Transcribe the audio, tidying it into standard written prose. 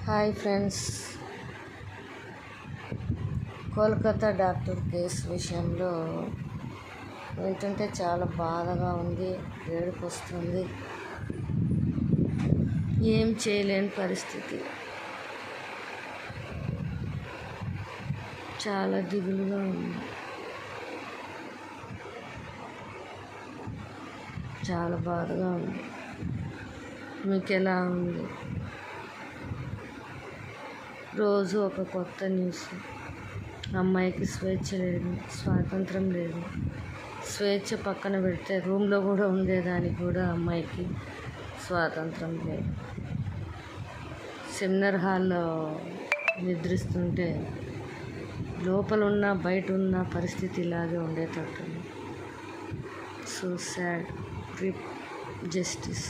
Hi friends, Kolkata doctor case విషయంలో వింటుంటే చాలా బాధగా ఉంది, ఏడుపు వస్తుంది. ఏం చేయలేని పరిస్థితి, చాలా దిగులుగా ఉంది, చాలా బాధగా ఉంది. మీకు ఎలా ఉంది? రోజు ఒక కొత్త న్యూస్. అమ్మాయికి స్వేచ్ఛ లేదు, స్వాతంత్రం లేదు. స్వేచ్ఛ పక్కన పెడితే రూమ్లో కూడా ఉండేదానికి కూడా అమ్మాయికి స్వాతంత్రం లేదు. సెమినార్ హాల్లో నిద్రిస్తుంటే లోపల ఉన్న బయట ఉన్న పరిస్థితి ఇలాగే ఉండేటట్టుంది. So sad. RIP justice.